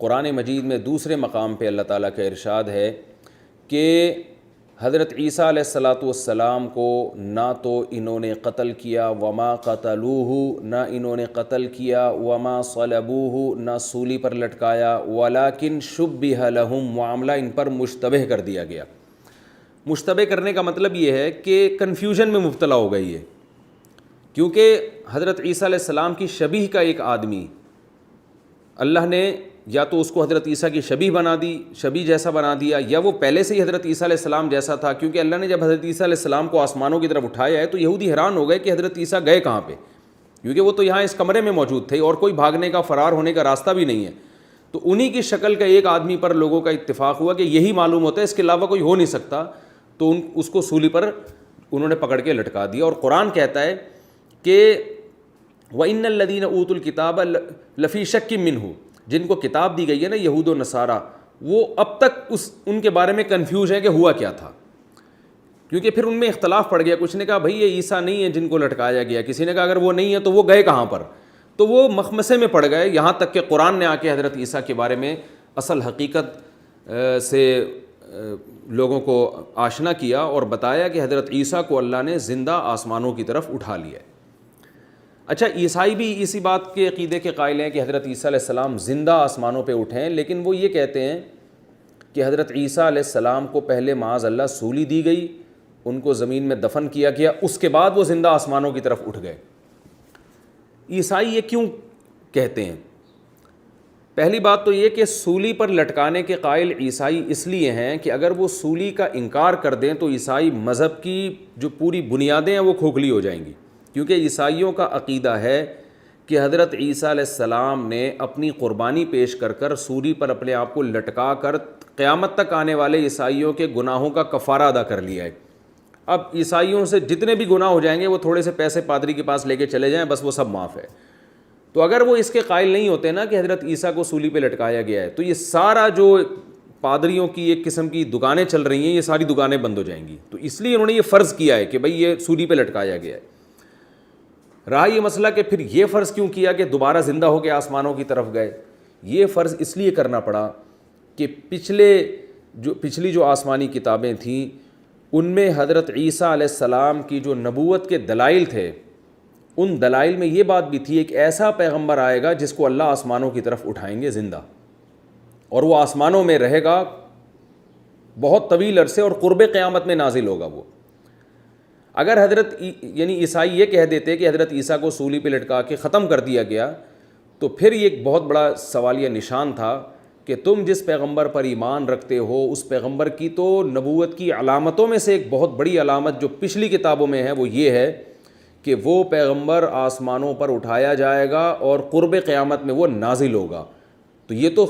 قرآن مجید میں دوسرے مقام پہ اللہ تعالیٰ کا ارشاد ہے کہ حضرت عیسیٰ علیہ السلام کو نہ تو انہوں نے قتل کیا، وما قتلوہ، نہ انہوں نے قتل کیا، وما صلبوہ، نہ سولی پر لٹکایا، ولیکن شبہ لہم، معاملہ ان پر مشتبہ کر دیا گیا. مشتبہ کرنے کا مطلب یہ ہے کہ کنفیوژن میں مبتلا ہو گئی ہے، کیونکہ حضرت عیسیٰ علیہ السلام کی شبیہ کا ایک آدمی اللہ نے یا تو اس کو حضرت عیسیٰ کی شبیہ بنا دی، شبیہ جیسا بنا دیا، یا وہ پہلے سے ہی حضرت عیسیٰ علیہ السلام جیسا تھا. کیونکہ اللہ نے جب حضرت عیسیٰ علیہ السلام کو آسمانوں کی طرف اٹھایا ہے تو یہودی حیران ہو گئے کہ حضرت عیسیٰ گئے کہاں پہ، کیونکہ وہ تو یہاں اس کمرے میں موجود تھے اور کوئی بھاگنے کا، فرار ہونے کا راستہ بھی نہیں ہے. تو انہی کی شکل کا ایک آدمی پر لوگوں کا اتفاق ہوا کہ یہی معلوم ہوتا ہے، اس کے علاوہ کوئی ہو نہیں سکتا. تو اس کو سولی پر انہوں نے پکڑ کے لٹکا دیا. اور قرآن کہتا ہے کہ وَإِنَّ الَّذِينَ أُوتُوا الْكِتَابَ لَفِي شَكٍّ مِّنْهُ، جن کو کتاب دی گئی ہے نا یہود و نصارہ، وہ اب تک ان کے بارے میں کنفیوز ہے کہ ہوا کیا تھا. کیونکہ پھر ان میں اختلاف پڑ گیا. کچھ نے کہا بھئی یہ عیسیٰ نہیں ہے جن کو لٹکایا گیا، کسی نے کہا اگر وہ نہیں ہے تو وہ گئے کہاں پر. تو وہ مخمسے میں پڑ گئے، یہاں تک کہ قرآن نے آ کے حضرت عیسیٰ کے بارے میں اصل حقیقت سے لوگوں کو آشنا کیا اور بتایا کہ حضرت عیسیٰ کو اللہ نے زندہ آسمانوں کی طرف اٹھا لیا ہے. اچھا، عیسائی بھی اسی بات کے عقیدے کے قائل ہیں کہ حضرت عیسیٰ علیہ السلام زندہ آسمانوں پہ اٹھے ہیں، لیکن وہ یہ کہتے ہیں کہ حضرت عیسیٰ علیہ السلام کو پہلے معاذ اللہ سولی دی گئی، ان کو زمین میں دفن کیا گیا، اس کے بعد وہ زندہ آسمانوں کی طرف اٹھ گئے. عیسائی یہ کیوں کہتے ہیں؟ پہلی بات تو یہ کہ سولی پر لٹکانے کے قائل عیسائی اس لیے ہیں کہ اگر وہ سولی کا انکار کر دیں تو عیسائی مذہب کی جو پوری بنیادیں ہیں وہ کھوکھلی ہو جائیں گی. کیونکہ عیسائیوں کا عقیدہ ہے کہ حضرت عیسیٰ علیہ السلام نے اپنی قربانی پیش کر کر سولی پر اپنے آپ کو لٹکا کر قیامت تک آنے والے عیسائیوں کے گناہوں کا کفارہ ادا کر لیا ہے. اب عیسائیوں سے جتنے بھی گناہ ہو جائیں گے وہ تھوڑے سے پیسے پادری کے پاس لے کے چلے جائیں، بس وہ سب معاف ہے. تو اگر وہ اس کے قائل نہیں ہوتے نا کہ حضرت عیسیٰ کو سولی پہ لٹکایا گیا ہے، تو یہ سارا جو پادریوں کی ایک قسم کی دکانیں چل رہی ہیں یہ ساری دکانیں بند ہو جائیں گی. تو اس لیے انہوں نے یہ فرض کیا ہے کہ بھئی یہ سولی پہ لٹکایا گیا ہے. رہا یہ مسئلہ کہ پھر یہ فرض کیوں کیا کہ دوبارہ زندہ ہو کے آسمانوں کی طرف گئے. یہ فرض اس لیے کرنا پڑا کہ پچھلی جو آسمانی کتابیں تھیں ان میں حضرت عیسیٰ علیہ السلام کی جو نبوت کے دلائل تھے، ان دلائل میں یہ بات بھی تھی ایک ایسا پیغمبر آئے گا جس کو اللہ آسمانوں کی طرف اٹھائیں گے زندہ، اور وہ آسمانوں میں رہے گا بہت طویل عرصے اور قرب قیامت میں نازل ہوگا وہ. اگر یعنی عیسائی یہ کہہ دیتے کہ حضرت عیسیٰ کو سولی پہ لٹکا کے ختم کر دیا گیا تو پھر یہ ایک بہت بڑا سوالیہ نشان تھا کہ تم جس پیغمبر پر ایمان رکھتے ہو اس پیغمبر کی تو نبوت کی علامتوں میں سے ایک بہت بڑی علامت جو پچھلی کتابوں میں ہے وہ یہ ہے کہ وہ پیغمبر آسمانوں پر اٹھایا جائے گا اور قرب قیامت میں وہ نازل ہوگا. تو یہ تو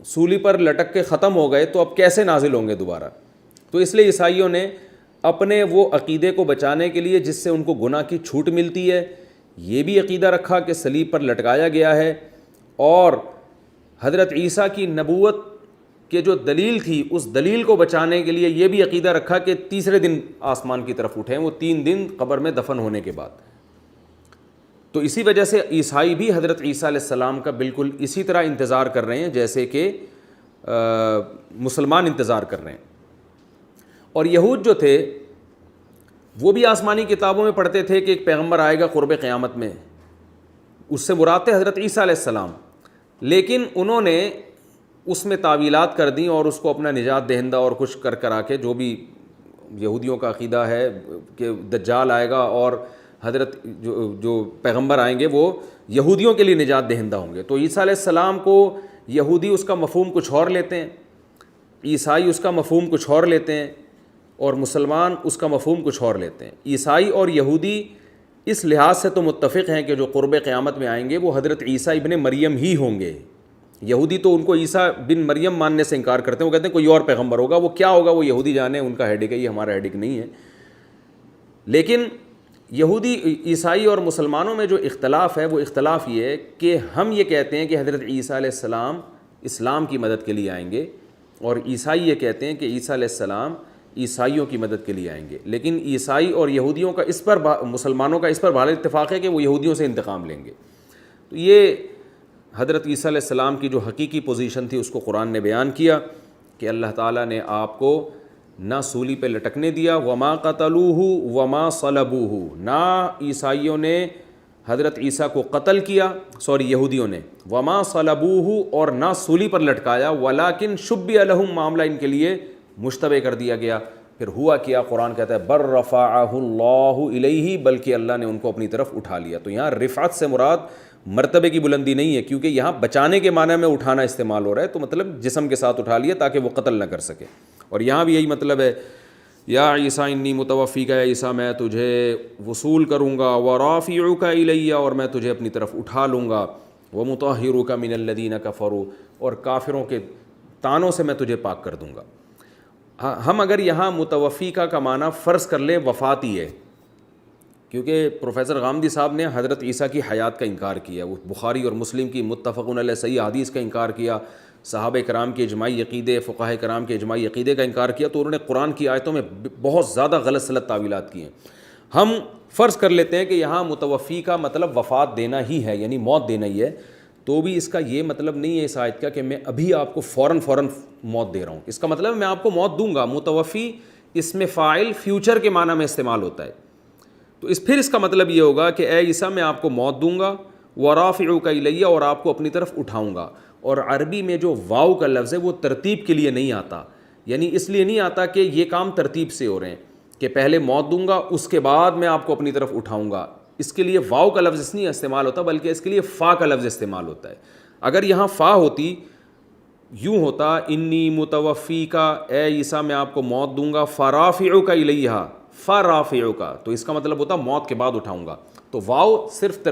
سولی پر لٹک کے ختم ہو گئے تو اب کیسے نازل ہوں گے دوبارہ؟ تو اس لیے عیسائیوں نے اپنے وہ عقیدے کو بچانے کے لیے جس سے ان کو گناہ کی چھوٹ ملتی ہے، یہ بھی عقیدہ رکھا کہ صلیب پر لٹکایا گیا ہے اور حضرت عیسیٰ کی نبوت کہ جو دلیل تھی اس دلیل کو بچانے کے لیے یہ بھی عقیدہ رکھا کہ تیسرے دن آسمان کی طرف اٹھیں، وہ 3 دن قبر میں دفن ہونے کے بعد۔ تو اسی وجہ سے عیسائی بھی حضرت عیسیٰ علیہ السلام کا بالکل اسی طرح انتظار کر رہے ہیں جیسے کہ مسلمان انتظار کر رہے ہیں۔ اور یہود جو تھے وہ بھی آسمانی کتابوں میں پڑھتے تھے کہ ایک پیغمبر آئے گا قرب قیامت میں، اس سے مراد تھے حضرت عیسیٰ علیہ السلام، لیکن انہوں نے اس میں تعویلات کر دیں اور اس کو اپنا نجات دہندہ اور کچھ کرا کے، جو بھی یہودیوں کا عقیدہ ہے کہ دجال آئے گا اور حضرت جو پیغمبر آئیں گے وہ یہودیوں کے لیے نجات دہندہ ہوں گے، تو عیسیٰ علیہ السلام کو یہودی اس کا مفہوم کچھ اور لیتے ہیں، عیسائی اس کا مفہوم کچھ اور لیتے ہیں، اور مسلمان اس کا مفہوم کچھ اور لیتے ہیں۔ عیسائی اور یہودی اس لحاظ سے تو متفق ہیں کہ جو قرب قیامت میں آئیں گے وہ حضرت عیسیٰ ابن مریم ہی ہوں گے۔ یہودی تو ان کو عیسیٰ بن مریم ماننے سے انکار کرتے ہیں، وہ کہتے ہیں کوئی اور پیغمبر ہوگا، وہ کیا ہوگا وہ یہودی جانے، ان کا ہیڈک ہے، یہ ہمارا ہیڈک نہیں ہے۔ لیکن یہودی، عیسائی اور مسلمانوں میں جو اختلاف ہے وہ اختلاف یہ ہے کہ ہم یہ کہتے ہیں کہ حضرت عیسیٰ علیہ السلام اسلام کی مدد کے لیے آئیں گے، اور عیسائی یہ کہتے ہیں کہ عیسیٰ علیہ السلام عیسائیوں کی مدد کے لیے آئیں گے۔ لیکن عیسائی اور یہودیوں کا اس پر، مسلمانوں کا اس پر بھارا اتفاق ہے کہ وہ یہودیوں سے انتقام لیں گے۔ تو یہ حضرت عیسیٰ علیہ السلام کی جو حقیقی پوزیشن تھی اس کو قرآن نے بیان کیا کہ اللہ تعالیٰ نے آپ کو نہ سولی پہ لٹکنے دیا، وما قتلوہ وما صلبوہ، نہ عیسائیوں نے حضرت عیسیٰ کو قتل کیا، یہودیوں نے، وما صلبوہ، اور نہ سولی پر لٹکایا، ولکن شبیہ لہم، معاملہ ان کے لیے مشتبہ کر دیا گیا۔ پھر ہوا کیا؟ قرآن کہتا ہے بر رفعہ اللہ الیہ، بلکہ اللہ نے ان کو اپنی طرف اٹھا لیا۔ تو یہاں رفعت سے مراد مرتبے کی بلندی نہیں ہے، کیونکہ یہاں بچانے کے معنی میں اٹھانا استعمال ہو رہا ہے، تو مطلب جسم کے ساتھ اٹھا لیا تاکہ وہ قتل نہ کر سکے۔ اور یہاں بھی یہی مطلب ہے، یا عیسیٰ انی متوفیک، یا عیسیٰ میں تجھے وصول کروں گا، ورافعک الیہ، اور میں تجھے اپنی طرف اٹھا لوں گا، ومطہرک من الذین کفروا، اور کافروں کے طعنوں سے میں تجھے پاک کر دوں گا۔ ہم اگر یہاں متوفیکہ کا معنی فرض کر لیں وفاتی ہے، کیونکہ پروفیسر غامدی صاحب نے حضرت عیسیٰ کی حیات کا انکار کیا، وہ بخاری اور مسلم کی متفق علیہ صحیح حدیث کا انکار کیا، صحابہ کرام کے اجماعی عقیدے، فقہاء کرام کے اجماعی عقیدے کا انکار کیا، تو انہوں نے قرآن کی آیتوں میں بہت زیادہ غلط سلط تعویلات کی ہیں۔ ہم فرض کر لیتے ہیں کہ یہاں متوفی کا مطلب وفات دینا ہی ہے، یعنی موت دینا ہی ہے، تو بھی اس کا یہ مطلب نہیں ہے اس آیت کا کہ میں ابھی آپ کو فوراً موت دے رہا ہوں۔ اس کا مطلب ہے میں آپ کو موت دوں گا۔ متوفی اس میں فاعل فیوچر کے معنی میں استعمال ہوتا ہے، تو پھر اس کا مطلب یہ ہوگا کہ اے عیسیٰ میں آپ کو موت دوں گا، ورافعک الیہ، اور آپ کو اپنی طرف اٹھاؤں گا۔ اور عربی میں جو واو کا لفظ ہے وہ ترتیب کے لیے نہیں آتا، یعنی اس لیے نہیں آتا کہ یہ کام ترتیب سے ہو رہے ہیں کہ پہلے موت دوں گا اس کے بعد میں آپ کو اپنی طرف اٹھاؤں گا۔ اس کے لیے واو کا لفظ نہیں استعمال ہوتا، بلکہ اس کے لیے فا کا لفظ استعمال ہوتا ہے۔ اگر یہاں فا ہوتی، یوں ہوتا انی متوفیکا، اے عیسیٰ میں آپ کو موت دوں گا، فرافعک الیہ، فرافعک، تو اس کا مطلب ہوتا موت کے بعد اٹھاؤں گا۔ تو واو صرف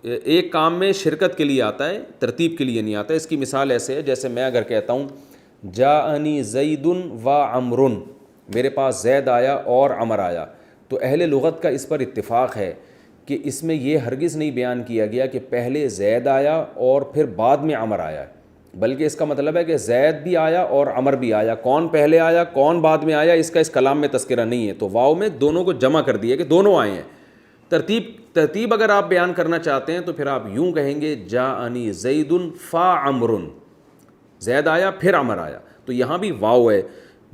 ایک کام میں شرکت کے لیے آتا ہے، ترتیب کے لیے نہیں آتا۔ اس کی مثال ایسے ہے جیسے میں اگر کہتا ہوں جاءنی زید و عمر، میرے پاس زید آیا اور عمر آیا، تو اہل لغت کا اس پر اتفاق ہے کہ اس میں یہ ہرگز نہیں بیان کیا گیا کہ پہلے زید آیا اور پھر بعد میں عمر آیا، بلکہ اس کا مطلب ہے کہ زید بھی آیا اور عمر بھی آیا۔ کون پہلے آیا کون بعد میں آیا اس کا اس کلام میں تذکرہ نہیں ہے، تو واو میں دونوں کو جمع کر دیا کہ دونوں آئے ہیں۔ ترتیب اگر آپ بیان کرنا چاہتے ہیں تو پھر آپ یوں کہیں گے جاءنی زید فا عمر، زید آیا پھر عمر آیا، تو یہاں بھی واو ہے۔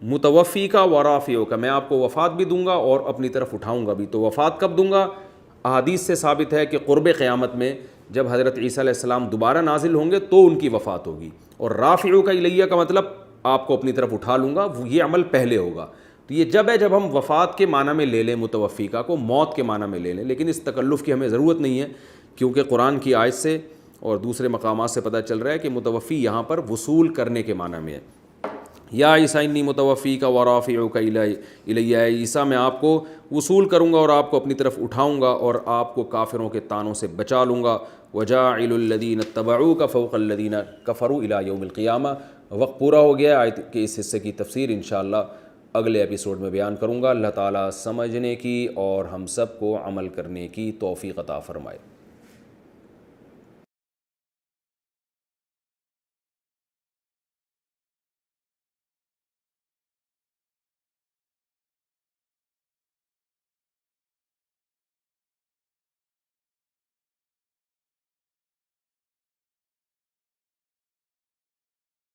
متوفی کا ورافعو کا، میں آپ کو وفات بھی دوں گا اور اپنی طرف اٹھاؤں گا بھی۔ تو وفات کب دوں گا؟ احادیث سے ثابت ہے کہ قرب قیامت میں جب حضرت عیسیٰ علیہ السلام دوبارہ نازل ہوں گے تو ان کی وفات ہوگی۔ اور رافعو کا الیہ کا مطلب آپ کو اپنی طرف اٹھا لوں گا، یہ عمل پہلے ہوگا۔ تو یہ جب ہے جب ہم وفات کے معنی میں لے لیں متوفیکہ کو، موت کے معنی میں لے لیں، لیکن اس تکلف کی ہمیں ضرورت نہیں ہے، کیونکہ قرآن کی آیت سے اور دوسرے مقامات سے پتہ چل رہا ہے کہ متوفی یہاں پر وصول کرنے کے معنی میں ہے۔ یا عیسیٰ انی متوفیک ورافعک الیہ، عیسیٰ میں آپ کو وصول کروں گا اور آپ کو اپنی طرف اٹھاؤں گا اور آپ کو کافروں کے طعنوں سے بچا لوں گا۔ وجاعل الذین اتبعوک فوق الذین کفروا الی یوم القیامہ۔ وقت پورا ہو گیا، آیت کے اس حصے کی تفسیر انشاءاللہ اگلے ایپیسوڈ میں بیان کروں گا۔ اللہ تعالیٰ سمجھنے کی اور ہم سب کو عمل کرنے کی توفیق عطا فرمائے۔